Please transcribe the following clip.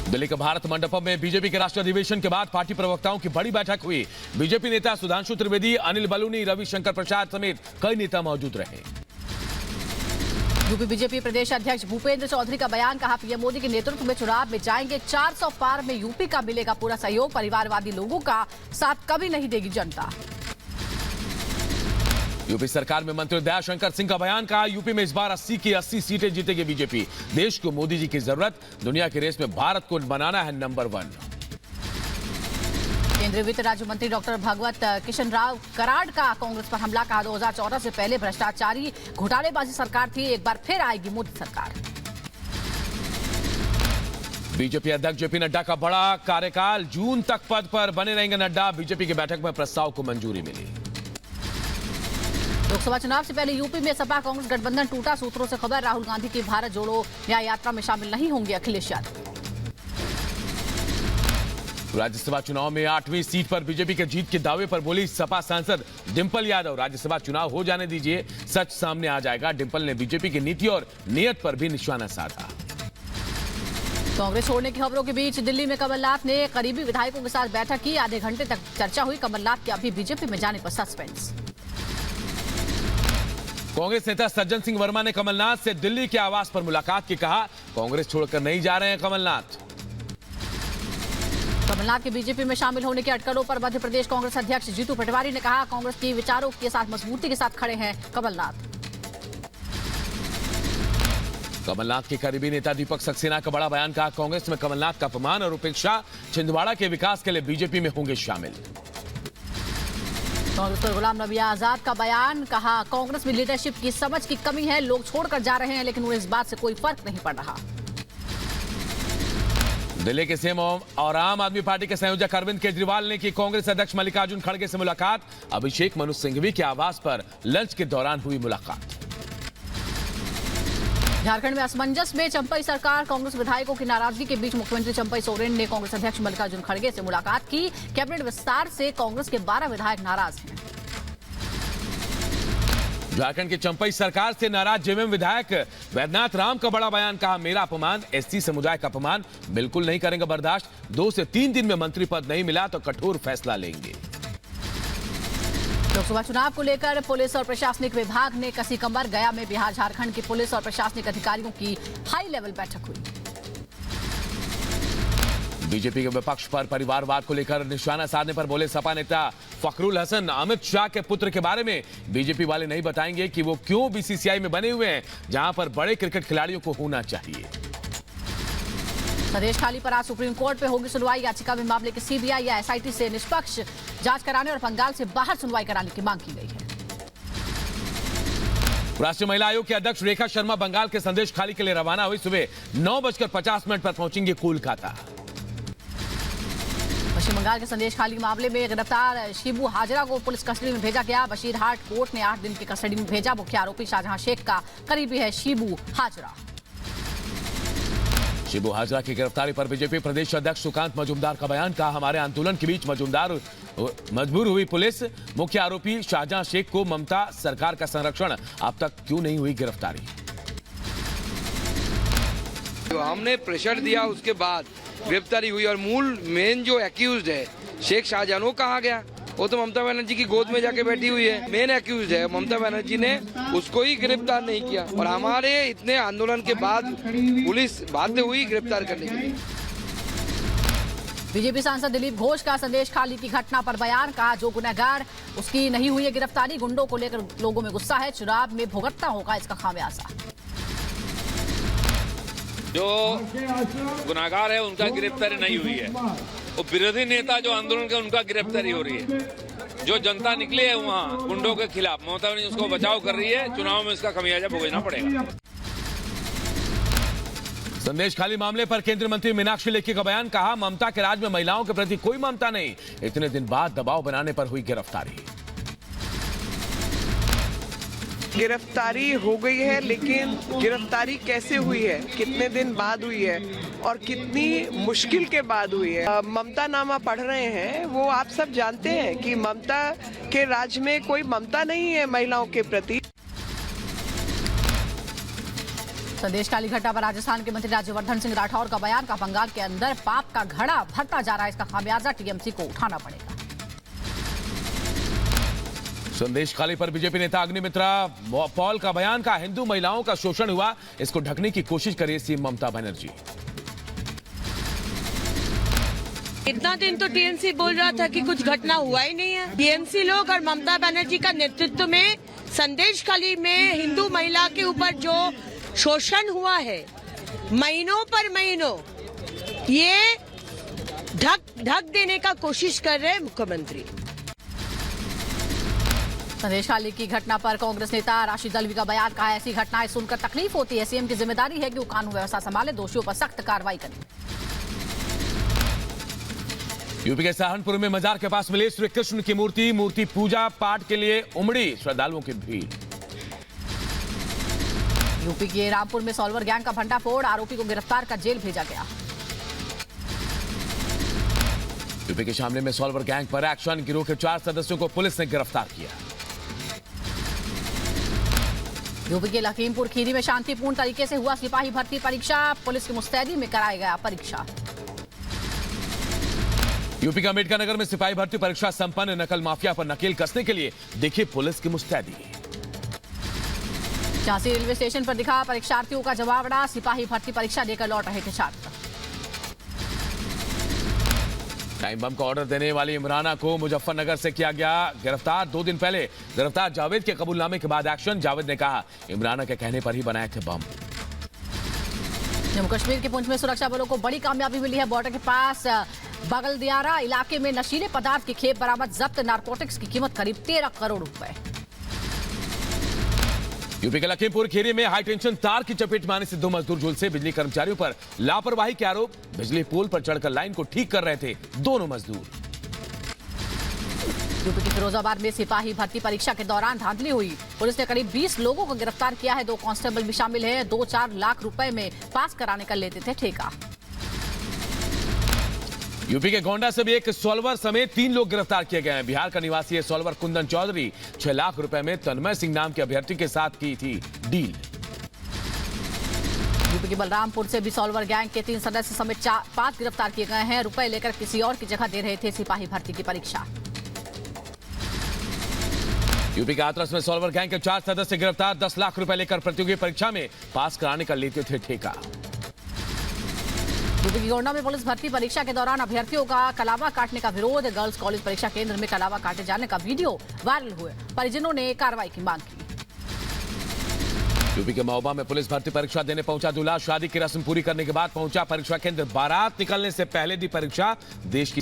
दिल्ली के भारत मंडपम में बीजेपी के राष्ट्रीय अधिवेशन के बाद पार्टी प्रवक्ताओं की बड़ी बैठक हुई। बीजेपी नेता सुधांशु त्रिवेदी, अनिल बलूनी, रविशंकर प्रसाद समेत कई नेता मौजूद रहे। यूपी बीजेपी प्रदेश अध्यक्ष भूपेंद्र चौधरी का बयान, कहा पीएम मोदी के नेतृत्व में चुनाव में जाएंगे। 400 पार में यूपी का मिलेगा पूरा सहयोग। परिवारवादी लोगों का साथ कभी नहीं देगी जनता। यूपी सरकार में मंत्री दयाशंकर सिंह का बयान, कहा यूपी में इस बार 80 की 80 सीटें जीतेगी बीजेपी। देश को मोदी जी की जरूरत, दुनिया की रेस में भारत को बनाना है नंबर 1। केंद्रीय वित्त राज्य मंत्री डॉक्टर भगवत किशन राव कराड़ का कांग्रेस पर हमला, कहा 2014 से पहले भ्रष्टाचारी घोटालेबाजी सरकार थी, एक बार फिर आएगी मोदी सरकार। बीजेपी अध्यक्ष जेपी नड्डा का बड़ा कार्यकाल, जून तक पद पर बने रहेंगे नड्डा। बीजेपी की बैठक में प्रस्ताव को मंजूरी मिली। लोकसभा चुनाव से पहले यूपी में सपा कांग्रेस गठबंधन टूटा। सूत्रों से खबर, राहुल गांधी की भारत जोड़ो न्याय यात्रा में शामिल नहीं होंगे अखिलेश यादव। राज्यसभा चुनाव में 8वीं सीट पर बीजेपी के जीत के दावे पर बोली सपा सांसद डिंपल यादव, राज्यसभा चुनाव हो जाने दीजिए, सच सामने आ जाएगा। डिंपल ने बीजेपी की नीति और नियत पर भी निशाना साधा। कांग्रेस छोड़ने की खबरों के बीच दिल्ली में कमलनाथ ने करीबी विधायकों के साथ बैठक की। आधे घंटे तक चर्चा हुई। कमलनाथ के अभी बीजेपी में जाने पर सस्पेंस। कांग्रेस नेता सज्जन सिंह वर्मा ने कमलनाथ से दिल्ली के आवास पर मुलाकात की, कहा कांग्रेस छोड़कर नहीं जा रहे हैं कमलनाथ। कमलनाथ के बीजेपी में शामिल होने की अटकलों पर मध्य प्रदेश कांग्रेस अध्यक्ष जीतू पटवारी ने कहा, कांग्रेस के विचारों के साथ मजबूती के साथ खड़े हैं कमलनाथ। कमलनाथ के करीबी नेता दीपक सक्सेना का बड़ा बयान, कहा कांग्रेस में कमलनाथ का अपमान और उपेक्षा, छिंदवाड़ा के विकास के लिए बीजेपी में होंगे शामिल। कांग्रेस पर गुलाम नबी आजाद का बयान, कहा कांग्रेस में लीडरशिप की समझ की कमी है, लोग छोड़कर जा रहे हैं लेकिन उन्हें इस बात से कोई फर्क नहीं पड़ रहा। दिल्ली के सीएम और आम आदमी पार्टी के संयोजक अरविंद केजरीवाल ने की कांग्रेस अध्यक्ष मल्लिकार्जुन खड़गे से मुलाकात। अभिषेक मनु सिंघवी के आवास पर लंच के दौरान हुई मुलाकात। झारखंड में असमंजस में चंपई सरकार, कांग्रेस विधायकों की नाराजगी के बीच मुख्यमंत्री चंपई सोरेन ने कांग्रेस अध्यक्ष मल्लिकार्जुन खड़गे से मुलाकात की। कैबिनेट विस्तार से कांग्रेस के 12 विधायक नाराज हैं। झारखंड की चंपई सरकार से नाराज जेएमएम विधायक वैद्यनाथ राम का बड़ा बयान, कहा मेरा अपमान, एससी समुदाय का अपमान बिल्कुल नहीं करेंगे बर्दाश्त। 2 से 3 दिन में मंत्री पद नहीं मिला तो कठोर फैसला लेंगे। लोकसभा चुनाव को लेकर पुलिस और प्रशासनिक विभाग ने कसी कमर। गया में बिहार झारखंड की पुलिस और प्रशासनिक अधिकारियों की हाई लेवल बैठक हुई। बीजेपी के विपक्ष पर परिवारवाद को लेकर निशाना साधने पर बोले सपा नेता फखरुल हसन, अमित शाह के पुत्र के बारे में बीजेपी वाले नहीं बताएंगे कि वो क्यों बीसीसीआई में बने हुए हैं, जहां पर बड़े क्रिकेट खिलाड़ियों को होना चाहिए। प्रदेश खाली पर आज सुप्रीम कोर्ट में होगी सुनवाई। याचिका में मामले की सीबीआई या एसआईटी से निष्पक्ष जांच कराने और बंगाल से बाहर सुनवाई कराने की मांग की गई है। राष्ट्रीय महिला आयोग के अध्यक्ष रेखा शर्मा बंगाल के संदेश खाली के लिए रवाना हुई। सुबह 9:50 पर पहुंचेंगे कोलकाता। पश्चिम बंगाल के संदेश खाली मामले में गिरफ्तार शिबू हाजरा को पुलिस कस्टडी में भेजा गया। बशीरहाट कोर्ट ने 8 दिन की कस्टडी में भेजा। मुख्य आरोपी शाहजहां शेख का करीबी है शिबू हाजरा। शिबू हाजरा की गिरफ्तारी पर बीजेपी प्रदेश अध्यक्ष सुकांत मजूमदार का बयान, कहा हमारे आंदोलन के बीच मजबूर हुई पुलिस। मुख्य आरोपी शाहजहां शेख को ममता सरकार का संरक्षण, अब तक क्यों नहीं हुई गिरफ्तारी। तो हमने प्रेशर दिया, उसके बाद गिरफ्तारी हुई और मूल मेन जो एक्यूज्ड है शेख शाहजहां, वो कहाँ गया? वो तो ममता बनर्जी की गोद में जाके बैठी हुई है। मेन एक्यूज्ड है, ममता बनर्जी ने उसको ही गिरफ्तार नहीं किया और हमारे इतने आंदोलन के बाद पुलिस बाध्य हुई गिरफ्तार करने के लिए। बीजेपी सांसद दिलीप घोष का संदेश खाली की घटना पर बयान, कहा जो गुनहगार उसकी नहीं हुई है गिरफ्तारी। गुंडों को लेकर लोगों में गुस्सा है, चुनाव में भुगतना होगा इसका खामियाजा। जो गुनाहगार है उनका गिरफ्तारी नहीं हुई है, वो विरोधी नेता जो आंदोलन के उनका गिरफ्तारी हो रही है। जो जनता निकली है वहाँ गुंडों के खिलाफ, ममता बनर्जी उसको बचाव कर रही है। चुनाव में इसका खमियाजा भुगतना पड़ेगा। संदेश खाली मामले पर केंद्रीय मंत्री मीनाक्षी लेखी का बयान, कहा ममता के राज में महिलाओं के प्रति कोई ममता नहीं, इतने दिन बाद दबाव बनाने पर हुई गिरफ्तारी। गिरफ्तारी हो गई है, लेकिन गिरफ्तारी कैसे हुई है, कितने दिन बाद हुई है और कितनी मुश्किल के बाद हुई है। ममता नामा पढ़ रहे हैं, वो आप सब जानते हैं कि ममता के राज में कोई ममता नहीं है महिलाओं के प्रति। संदेश काली घटना पर राजस्थान के मंत्री राज्यवर्धन सिंह राठौर का बयान का बंगाल के अंदर पाप का घड़ा भरता जा रहा है, इसका खामियाजा टीएमसी को उठाना पड़ेगा। संदेश खाली पर बीजेपी नेता अग्निमित्रा पॉल का बयान का हिंदू महिलाओं का शोषण हुआ, इसको ढकने की कोशिश करिए सीएम ममता बनर्जी। इतना दिन तो टीएमसी बोल रहा था कि कुछ घटना हुआ ही नहीं है। टीएमसी लोग और ममता बनर्जी का नेतृत्व में संदेश खाली में हिंदू महिला के ऊपर जो शोषण हुआ है महीनों पर महीनों, ये ढक देने का कोशिश कर रहे हैं मुख्यमंत्री। संदेश खाली की घटना पर कांग्रेस नेता राशिद दलवी का बयान का, ऐसी घटनाएं सुनकर तकलीफ होती है, सीएम की जिम्मेदारी है कि वो कानून व्यवस्था संभाले, दोषियों पर सख्त कार्रवाई करें। यूपी के सहारनपुर में मजार के पास मिली श्री कृष्ण की मूर्ति पूजा पाठ के लिए उमड़ी श्रद्धालुओं की भीड़। यूपी के रामपुर में सॉल्वर गैंग का भंडाफोड़, आरोपी को गिरफ्तार कर जेल भेजा गया। यूपी के शामली में सॉल्वर गैंग पर एक्शन, गिरोह के 4 सदस्यों को पुलिस ने गिरफ्तार किया। यूपी के लखीमपुर खीरी में शांतिपूर्ण तरीके से हुआ सिपाही भर्ती परीक्षा, पुलिस की मुस्तैदी में कराया गया परीक्षा। यूपी का अम्बेडकर नगर में सिपाही भर्ती परीक्षा संपन्न, नकल माफिया पर नकेल कसने के लिए देखिए पुलिस की मुस्तैदी। झांसी रेलवे स्टेशन पर दिखा परीक्षार्थियों का जवाबड़ा, सिपाही भर्ती परीक्षा देकर लौट रहे थे छात्र। टाइम बम का ऑर्डर देने वाली इमराना को मुजफ्फरनगर से किया गया गिरफ्तार। 2 दिन पहले गिरफ्तार जावेद के कबूलनामे के बाद एक्शन, जावेद ने कहा इमराना के कहने पर ही बनाए थे बम। जम्मू कश्मीर के पुंछ में सुरक्षा बलों को बड़ी कामयाबी मिली है, बॉर्डर के पास बगलदियारा इलाके में नशीले पदार्थ की खेप बरामद, जब्त नारकोटिक्स की कीमत करीब 13 करोड़ रुपए। यूपी के लखीमपुर खीरी में हाई टेंशन तार की चपेट में आने से 2 मजदूर झुलसे, बिजली कर्मचारियों पर लापरवाही के आरोप, बिजली पोल पर चढ़कर लाइन को ठीक कर रहे थे दोनों मजदूर। यूपी के फिरोजाबाद में सिपाही भर्ती परीक्षा के दौरान धांधली हुई, पुलिस ने करीब 20 लोगों को गिरफ्तार किया है, 2 कांस्टेबल भी शामिल हैं, 2-4 लाख रुपए में पास कराने का लेते थे ठेका। यूपी के गोंडा से भी एक सॉल्वर समेत 3 लोग गिरफ्तार किए गए हैं। बिहार का निवासी सॉल्वर कुंदन चौधरी 6 लाख रुपए में तन्मय सिंह नाम के अभ्यर्थी के साथ की थी डील। यूपी के बलरामपुर से भी सॉल्वर गैंग के 3 सदस्य समेत 5 गिरफ्तार किए गए हैं, रुपए लेकर किसी और की जगह दे रहे थे सिपाही भर्ती की परीक्षा। यूपी के हाथरस में सॉल्वर गैंग के 4 सदस्य गिरफ्तार, 10 लाख रुपए लेकर प्रतियोगी परीक्षा में पास कराने का लेते थे ठेका। यूपी की गोंडा में पुलिस भर्ती परीक्षा के दौरान अभ्यर्थियों का कलावा काटने का विरोध, गर्ल्स कॉलेज परीक्षा केंद्र में कलावा काटे जाने का वीडियो वायरल हुए, परिजनों ने कार्रवाई की मांग की। यूपी के महोबा में पुलिस भर्ती परीक्षा देने पहुंचा दूल्हा, शादी की रस्म पूरी करने के बाद पहुंचा परीक्षा केंद्र, बारात निकलने से पहले दी परीक्षा, देश की